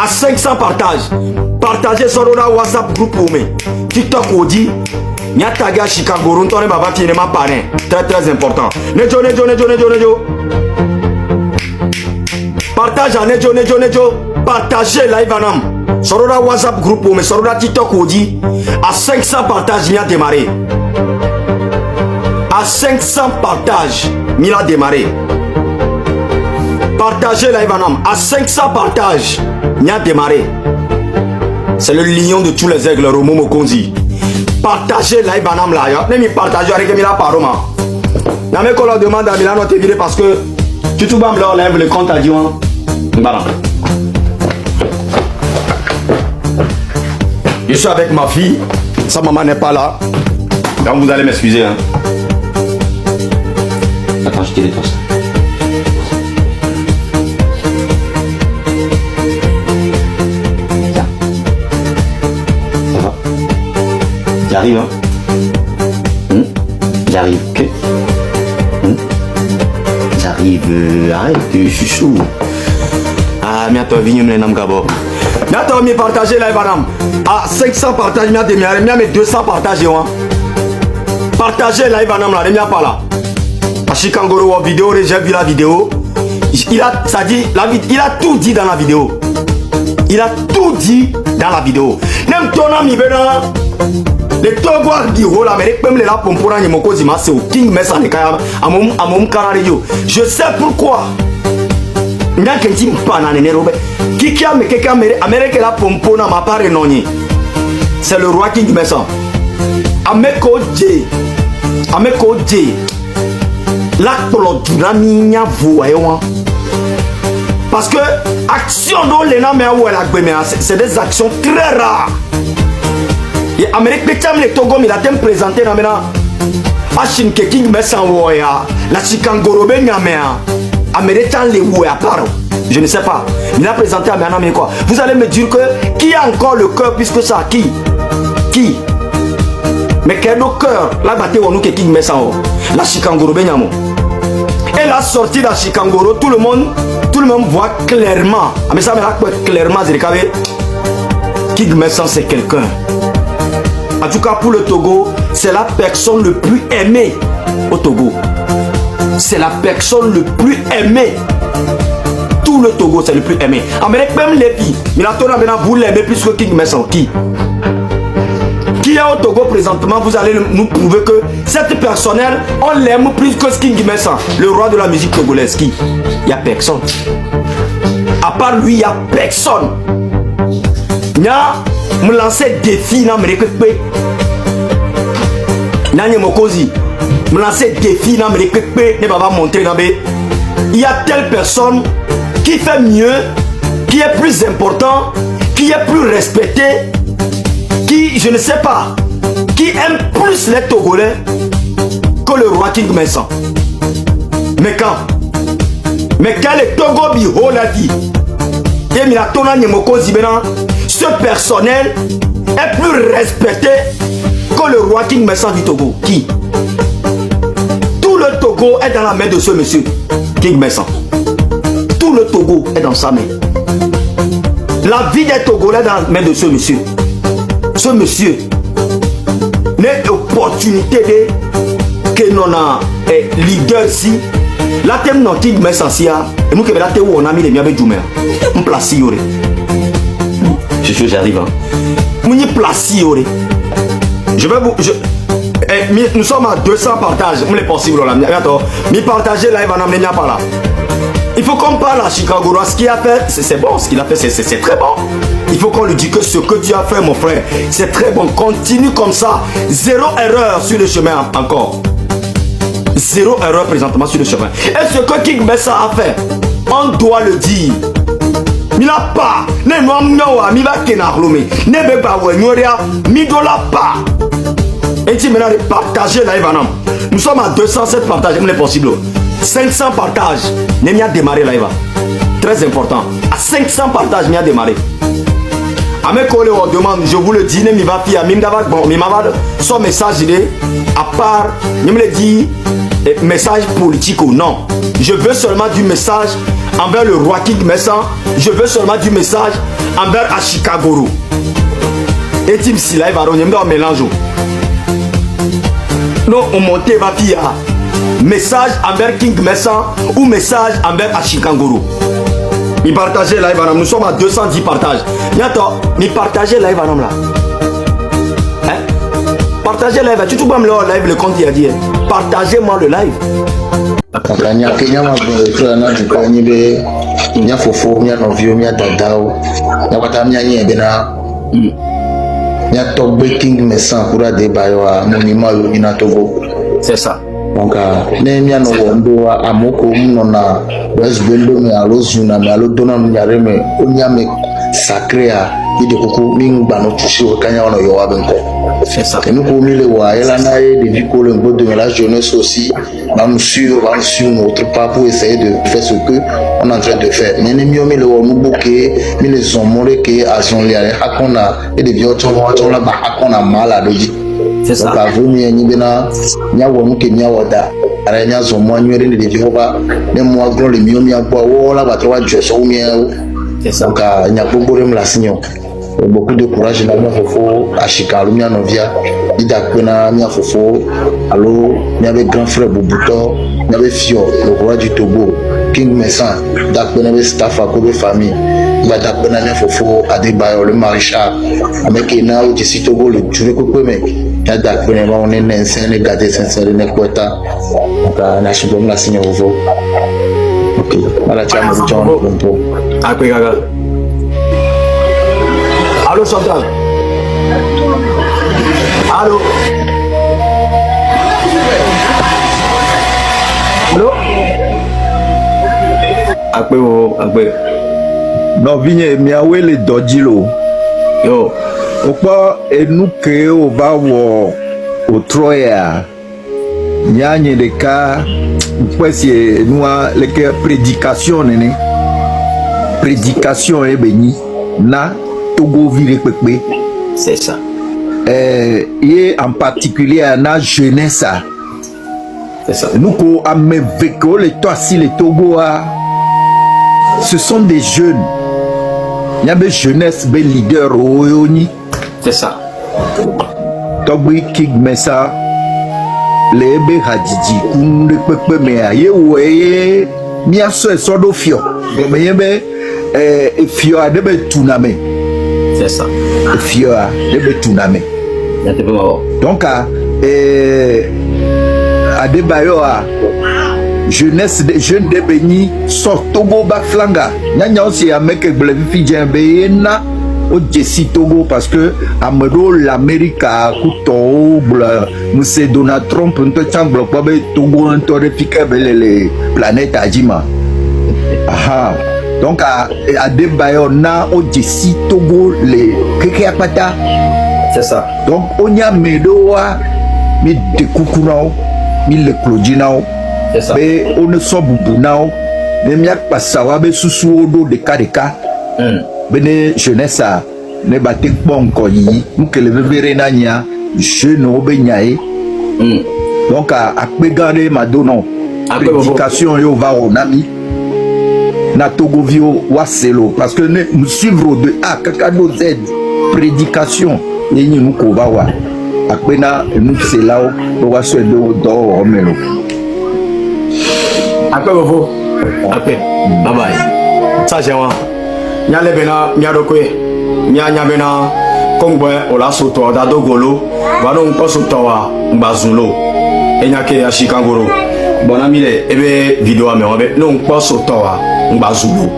À 500 partages. Partagez sur le WhatsApp groupe pour moi. TikTok Odi. Nya taga Chicago. Rontonne baba qui n'est pas parrain. Très important. Nejo. Partage en Nejo. Partagez live anam. Sur le WhatsApp groupe pour moi. Sur le TikTok Odi. À 500 partages, il a démarré. À 500 partages, il a démarré. Partagez live anam. À 500 partages, il a démarré. C'est le lion de tous les aigles, Romo Mokonzi. Partagez live anam là. Ne me partagez avec Mila Paroma. N'a même qu'on leur demande à Milan te virer parce que tu te bats leur lève le compte à Dion. Voilà. Je suis avec ma fille. Sa maman n'est pas là. Donc vous allez m'excuser. Hein. Attends, je tire les tosses. J'arrive, hein. J'arrive, ok. J'arrive, arrête, je suis chaud. Ah, mais attends, viens me d'abord. Mais attends, me partager là, madame. Ah, 500 partages, mais 200 partages, hein. Partagez là, madame, là, il pas là. À Chikangoro, vidéo, j'ai vu la vidéo. Il a tout dit dans la vidéo. Il a tout dit dans la vidéo. Même ton ami, les Togois du rôle américain, même les la pompona ni moko zima c'est au King Messa ne kaya amom karario. Je sais pourquoi. N'a que dit pas na robe. Qui a me quelqu'un américain la pompona ma part noni. C'est le roi King Messa. Ameko J. L'acte dunami nya voyons. Parce que action dont les noms c'est des actions très rares. Et Amérique les Togo il a été présenté dans maintenant Ashin King Messan Woya la Chikangoro Benyamea Amérique les Woya pardon je ne sais pas il a présenté à maintenant mais quoi vous allez me dire que qui a encore le cœur puisque ça qui mais quel cœur la bataille on nous King Messan la Chikangoro Benyamo et la sortie de Chikangoro tout le monde voit clairement mais ça me rappelle clairement King Messan c'est quelqu'un. En tout cas pour le Togo, c'est la personne le plus aimée au Togo. C'est la personne le plus aimée. Tout le Togo c'est le plus aimé. Amérique même les filles. Mais la Togo maintenant vous l'aimez plus que King Messan. Qui est au Togo présentement, vous allez nous prouver que cette personne, on l'aime plus que King Messan, le roi de la musique togolaise. Qui? Il n'y a personne. À part lui, il n'y a personne. Me lancer défi dans me Nanye Mokozi me lancer défi dans me ne va pas montrer dans il y a telle personne qui fait mieux, qui est plus important, qui est plus respecté, qui je ne sais pas, qui aime plus les Togolais que le roi King Messan. Mais quand les Togo Biho l'a dit, et Milatona Nyemokozi maintenant, ce personnel est plus respecté que le roi King Messan du Togo. Qui? Tout le Togo est dans la main de ce monsieur, King Messan. Tout le Togo est dans sa main. La vie des Togolais est dans la main de ce monsieur. Ce monsieur n'est opportunité de que nous avons leader ici. La thème non King Messan si et nous que la thème où on a mis les miens avec Djoumer. On place ici. J'arrive. Mouni place je vais vous. Nous sommes à 200 partages. On est possible là. Mais partager live en amenant pas là. Il faut qu'on parle à Chicago. Ce qu'il a fait, c'est bon. Ce qu'il a fait, c'est très bon. Il faut qu'on lui dise que ce que tu as fait, mon frère, c'est très bon. Continue comme ça. Zéro erreur sur le chemin encore. Zéro erreur présentement sur le chemin. Et ce que King Messan a fait, on doit le dire. Il n'a pas. Ne m'en mi va kenarlome. Ne be ba wenyoria mi dola pas. Et tu maintenant de partager live anam. Nous sommes à 207 partages, il est possible. 500 partages, ne m'y a démarré live. Très important. À 500 partages, m'y a démarré. À mes collègues, on demande, je vous le dis, ne m'y va pas, bon, mais ma son message, il est, à part, ne me le dit, message politique ou non. Je veux seulement du message envers le roi King Messan. Je veux seulement du message envers Ashikagoro. Et Tim Sila, il va revenir en mélange. Non, on monte va via message envers King Messan ou message envers Ashikagoro. Il partageait live, nous sommes à 210 partages. Ni partager live, là. Partagez le live, tu peux me le live, le compte il a dit. Partagez-moi le live. Kanya Kenya ma frère na dukani be nya fofo nya novio nya dadao nya kwata nya bena nya top breaking Messan kura de bayo a monima yo ina Togo. C'est ça. Donc ne nya no wondo amoko mno na Westbendo me alozu na me alo dona nyare me onya me sacré a ide koko mingba no tushi o kanya ono yo abenko. C'est ça. Et nous comme il est là na de vico le mot de la jeunesse aussi va sur notre pas pour essayer de faire ce que on est en train de faire. Mais nous mieux le nous bouquet mais les hommes que à son lien hakona et des vieux on là hakona mal à doji. C'est ça. Donc avant ni bena nya wonu ke nya wada ara nya zo mo anwere ne de vieux ba ne mo agro le mieux mi agbo wo la ba trois jeux so mi. C'est ça. Donc nya gbogbo rem la signon. Beaucoup de courage dans mon fofo Ashika Lumia Novia Didakpena Mia Fofo allo il y avait grand frère Boubouto il y avait Fio le roi du Togo King Messan Dakpena avait staff à côté famille il va Dakpena Mia Fofo Adebayo le maréchal avec Ena ou Jessi Togo le juré coupé mec il y a Dakpena on est naissant les gâtés sincères les kweta donc na chibom la signe ovo ok voilà tu as mon John Pompo après gaga. Allô Chantal. Allô. Allô. Après. Non, vigne miawe le dodilo. Yo. Opa enuke o bawo o troya. Nyanye de ka mpesi noa leke prédication nene. Prédication e beni na Togo vire pepe. C'est ça. Et en particulier à la jeunesse. C'est ça. Nous ko ameveko les toi si les Togo ce sont des jeunes. Il y a des jeunesse, des leaders oyoni. C'est ça. Togbi King Messa les be hadiji kunde pepe me aye weye mi aso esodo fio. Me yebe fio adebe tuname. C'est ça. Fio adebe tuname. Donc Adebayo jeunesse des jeunes de Béni sort Togo Baflanga. Nyanya aussi a mec blevi djembe na o Jessi Togo parce que Amedo l'Amérique a couteau monsieur Donald Trump un peu chambre pas Togo un peu les planètes Adjima. Aha. Donc Adebayo na o Jessi Togo les Kekeapata. C'est ça. Donc on y a Medoa mi dekoukounao mi le clodinao. C'est ça. Mais on ne sort boubunao. Ne miak pasawa be susu odo de ka. Bene jeunesse ne batek bon koyi. Nous que le verre nanya jeune obenyae. Donc à pegane madono. Prédication yo va au nami. Na Togo vio waselo parce que nous suivre de A kakado Z prédication et nous ko va wa. Apena nous c'est là où va se do omelo. Après vous. Après. Bye bye. Ça c'est moi. Nya lebena nya dokwe. Nya bena kongwe ola soto da dogolo. Ba no nko soto wa mbazulo. Enya ke ya Shikangoro. Bona mile ebe video ame obe no nko soto wa mbazulo.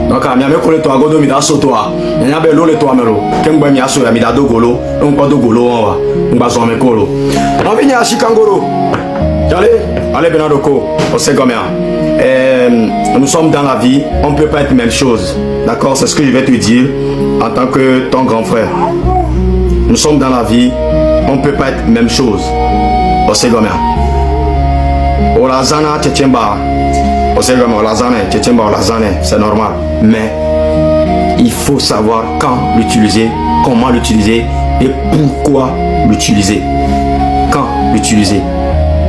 Donc a mi ame kole to agodo mi da soto wa. Nya be lo le to amelo. Kengbe mi aso ya mi da dogolo. Nko dogolo wa mbazo ame kolo. Na bi nya Shikangoro. Allez Benadoko, on sait combien. Nous sommes dans la vie, on ne peut pas être même chose. D'accord, c'est ce que je vais te dire en tant que ton grand frère. Nous sommes dans la vie, on ne peut pas être même chose. On sait combien. Olazana Tchétchemba, on sait combien. Olazana Tchétchemba, Olazana, c'est normal. Mais il faut savoir quand l'utiliser, comment l'utiliser et pourquoi l'utiliser. Quand l'utiliser.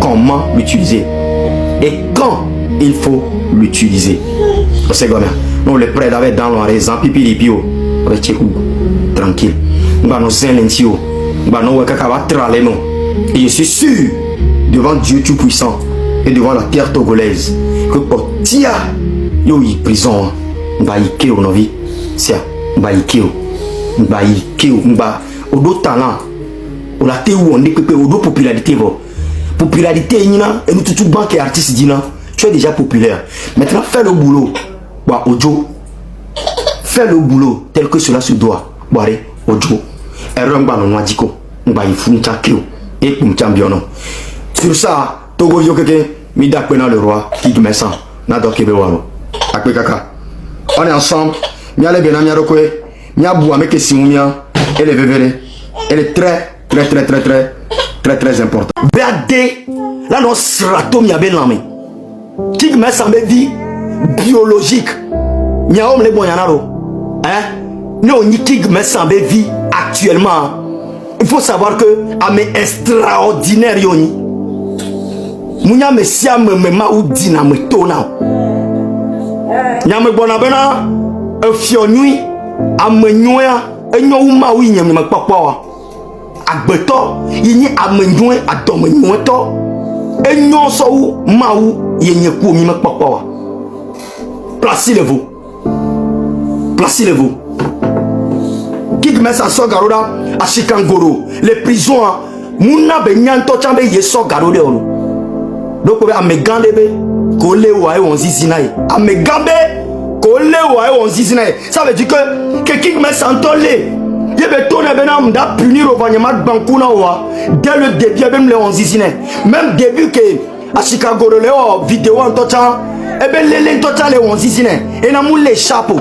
Comment l'utiliser et quand il faut l'utiliser. C'est comme ça. Nous les prêts avec dans le raison, pipi lipio, avec Tchekou, tranquille. Nous allons nous lentio, nous allons nous tralé non. Et je suis sûr, devant Dieu Tout-Puissant et devant la terre togolaise, que pour tia, yo y prison, nous allons y kéo nos vies. C'est nous allons y kéo, nous allons y kéo, nous allons au d'autres talents, au la té où on est pépé, au d'autres popularité, popularité, et nous tout banque et artiste dina. Tu es déjà populaire. Maintenant, fais le boulot. Bah, Ojo. Fais le boulot tel que cela se doit. Boiré, Ojo. Et remba non wadiko. Mba y foun chakio. Et pour m'chambiono. Sur ça, Togo yo keke, mi dakpena le roi, qui me sent. Nado kebe walo. Akwe kaka. On est ensemble. Mi ale bena mi arokwe. Mi abou ameke simumia. Elle est vévérée. Elle est très important. Bade. Là, non, srato mi abe lame. Qui me semble vie biologique. Nya homme les bonyanaro. Hein? Non, ni qui me semble vie actuellement. Il faut savoir que amé extraordinaire yoni. Munya me siam me ma ou dina me tona. Nya me bonabena e fionui amenyoya enyo ma wi nyam me papawa. Agbeto yini amenyoe adomenyoto. Enyo so ou ma ou yenye ku mi me papawa. Placez-le-vous. Placez-le-vous. Qui met sa so garoda à Chikangoro, les prisons, mouna be nyanto chambe yeso garode olo. Donc a me gandebe kole wa e on zizinae. A me gambe kole wa e on zizinae. Ça veut dire que qui met sa ntolé. Yebe tone benam da punir au vanyama bankuna wa dès le début même le on zizinae. Même début que à Chikangoro le vidéo en tocha e ben lele tocha le on zizinae. Et na mou les chapeaux.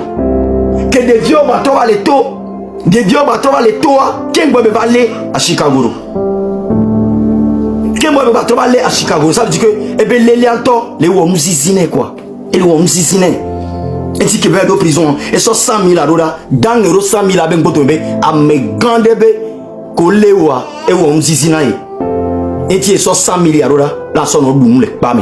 Que des vieux bateaux va les taux. Des vieux bateaux les toits, qui va aller à Chicago. Qui va aller à Chicago. Ça veut dire que, eh bien, les liantons, les ouams zizine quoi. Et les ouams zizine. Et si tu veux aller en prison, et ça 100 000 $, dans les 100 000 $, ben botombe, à me gandebe, collé ouah, et ouams zizine. Et tu es 100 000 $, là, son nom boum, les pami.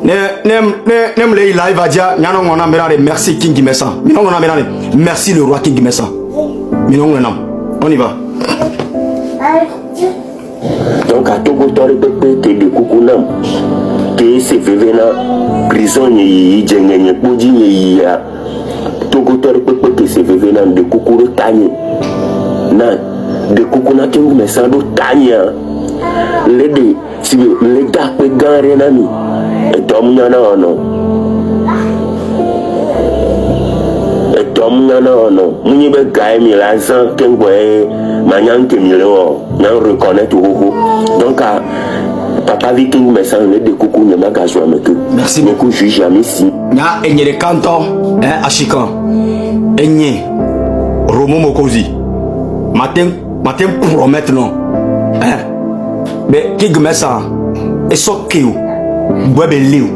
Nem le live à dia nyano ngona merare merci King Messa mino ngona merare merci le roi King Messa mino ngona on y va donc à Togo tori pepe te de kukunam te se vevena prison yi jengenye poji yi ya Togo tori pepe te se vevena de kukuro tanye na de kukuna King Messa do tanya le de si le da pe ganre na mi et tom nyana ono muni be gaay mi la san ken boy manyan ke mi le nan reconnaître ho donc papa Viking Messa le de coucou ne ma gajo avec merci beaucoup juge jamais si na enye de canton achikan enye Romo Mokozi matin promettre non mais King Messa et sokeu Bwebe liu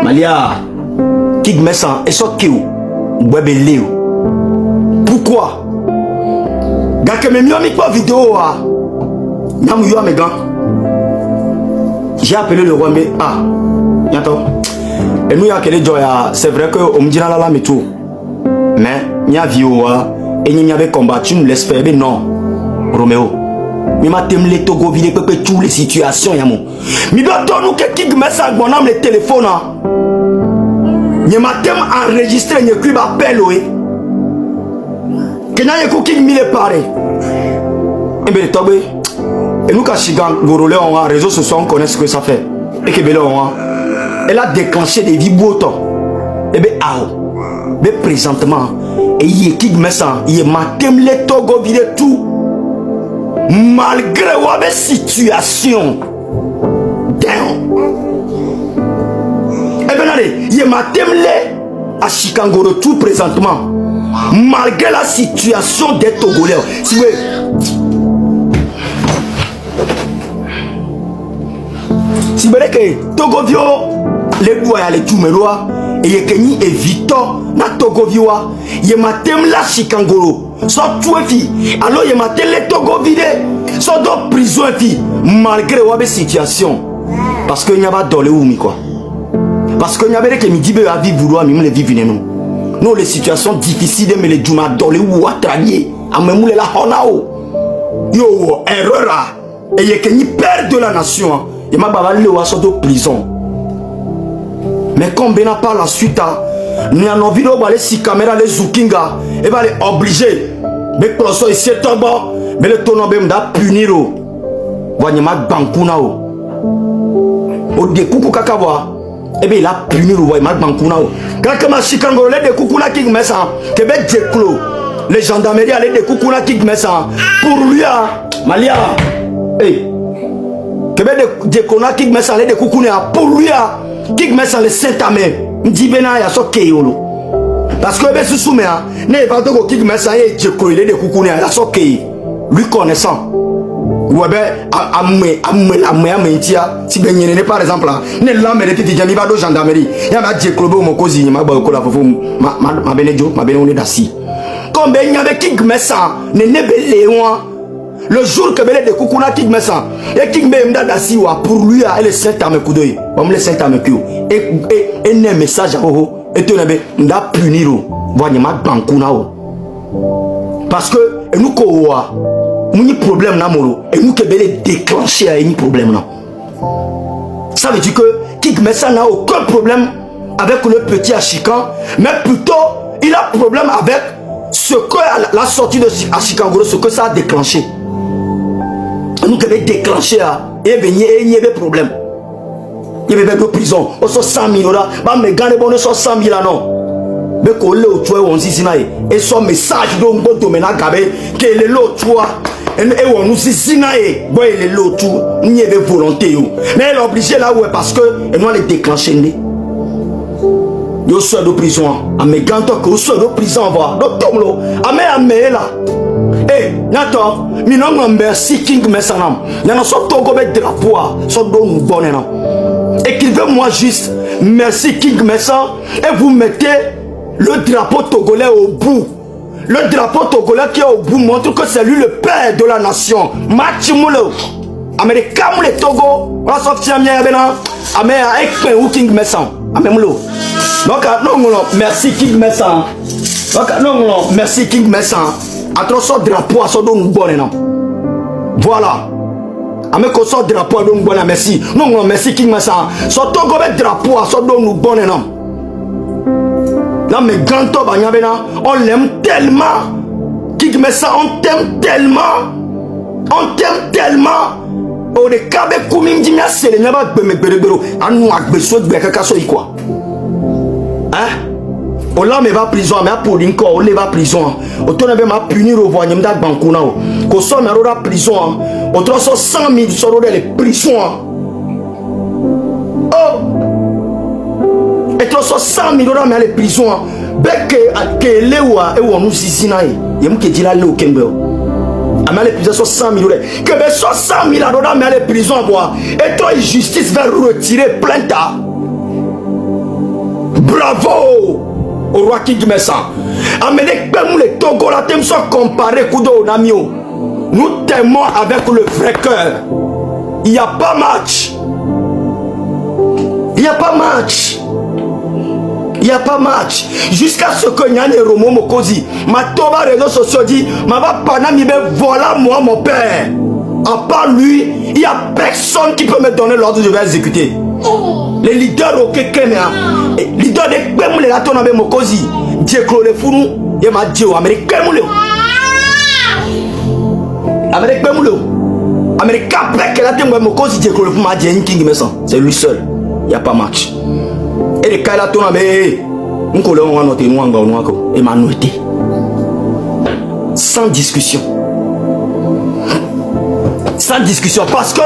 Malia King Messa et sokeu Bwebe liu. Pourquoi? Gake me mio mi kwa vidéo a Namu yo amegan. J'ai appelé le roi mais Yato. Et nous ya kele joya, c'est vrai que on me dit la mais tout. Mais nya vioa et ni avait combattu nous laisse faire non. Roméo. Mais ma t'aime les Togo vide pepe toutes les situations yamo. Mi doit nous que King Messa bon âme le téléphone. Ni ma t'aime enregistré ni que appel oui. Que n'a y'a King mi le paré. Et bien Togo. Et nous quand Chigan Gorolé on a réseaux sociaux on connaît ce que ça fait. Et que belé on a. Elle a déclenché des vibrotos. Et bien mais présentement et il est King Messa, il est ma t'aime les Togo vide tout. Malgré la situation, eh bien allez, il y a ma temle à Chikangoro tout présentement. Malgré la situation des Togolais, si vous voulez que Togovio, les bois les Tumeroa, et il y a Kenny et Victor, na Togovio, il y a ma temle à Chikangoro. Soit tout fi alors il m'a télé Togo vide soit dans prison fi malgré la situation parce que n'y a pas dans le oumi quoi Parce que n'y avait que midi à vivre, mais les vivre nous. Nous les situations difficiles, mais les djuma dolé ou atralier, à même la honao. Yo, erreur. Et il y a que ni père de la nation. Il m'a bavalé au assaut de prison. Mais comme ben pas la suite, nous avons envie de aller si caméra les zoukinga et va les obliger. Mais pour ça ici tomba, mais le tournant ben da punir o. Voyez ma bankuna o. Au découcou kakawa. Et bien il a punir o voyez ma bankuna o. Quand que ma chikango les découcou na qui met ça, que ben déclo. Les gendarmeries allaient découcou na qui met ça. Pour lui Malia. Hey. Que ben découcou na qui met ça les découcou na pour lui qui met ça les Saint-Amé. Ndi bena ya so keyolo. Parce que ben sousoume ne va donc qui met ça et déclo les découcou na ya so key. Lui connaissant. Ouais ben si ben yene par exemple là ne la mere titi jami ba do gendarmerie ya ma déclo be mo kozi ma ba ko la fofo ma benejo ma bene on est dassi. Comme ben y avait qui met ça ne belé le jour que belé de kukuna qui met ça et qui met mda dassi wa pour lui a le Saint-Amé kudoy on le Saint-Amé ku et ne message à ho et te nebe mda punir voyez ma bankuna o parce que nous ko wa muni problème na moro et nous que belé déclencher à un problème là ça veut dire que qui met ça n'a aucun problème avec le petit Achikan mais plutôt il a problème avec ce que la sortie de Chicago, ce que ça a déclenché. Nous devons déclencher et venir et il y avait problème. Il y avait de prison. On sort 100 000 là. Mais quand les bonnes sont 100 000 là non. Mais qu'on l'ait au toit on dit sinaï. Et son message donc bon domaine à gaber que les lots toit et on nous dit sinaï. Bon les lots tout. Il y avait volonté. Mais elle est obligée là ouais parce que et nous les déclencher. Yo sort de prison. Ame ganto que sort de prison va. Do tomlo. Ame là. Eh, nato, mi non merci King Messanam. Yana so togo be drapeau, so do nous bonne non. Écrivez-moi juste merci King Messan et vous mettez le drapeau togolais au bout. Le drapeau togolais qui est au bout montre que c'est lui le père de la nation. Machimulo. Américain le Togo, on a sorti un mien bena. Américain ou King Messan. Amemulo. Donc non merci King Messan. Donc non merci King Messan. A trop sort drapeau à son don bonne non. Voilà. Ame ko sort drapeau don bonne merci. Non merci King Messan. So Togo be drapeau à son don bonne non. Là mais ganto banya bena, on l'aime tellement. King Messan on t'aime tellement. On t'aime tellement. O de kabe koumim di mia sele nyaba gbeme gberegbero anu agbeso gbe kaka so ikwa. Hein? O la me va prison me a podin ko o le va prison. O to na be ma punir o voyem da bankuna o. Ko so me ro da prison. O tro so 100 000 so ro de le prison. Oh. Et tro so 100 000 ro me le prison. Beke ke lewa e wonu sisina e. Yem ke dila le o kembe. À les prisons 100 000 euros. Que ben 100 000 euros dans les prisons bois. Et toi, justice va retirer plainte. Bravo au roi qui met ça. Amenez comme les Togolatem sont comparés Kudo Namio. Nous t'aimons avec le vrai cœur. Il n'y a pas match. Il n'y a pas match. Il n'y a pas match. Jusqu'à ce que Nyane Romo Mokozi, ma toba réseaux sociaux dit, ma va panami be voilà moi mon père. À part lui, il n'y a personne qui peut me donner l'ordre, je vais exécuter. Les leaders au Kenya, les leaders de Kemule la tonabe Mokozi, Dieu le Founou, il m'a dit au Amérique Kemule. Amérique Kemule. Amérique Capek la tonabe Mokozi, Dieu le Founou m'a dit King Messan. C'est lui seul. Il n'y a pas match. Et les cas là tournent mais on colle on va noter nous encore et m'a noté sans discussion parce que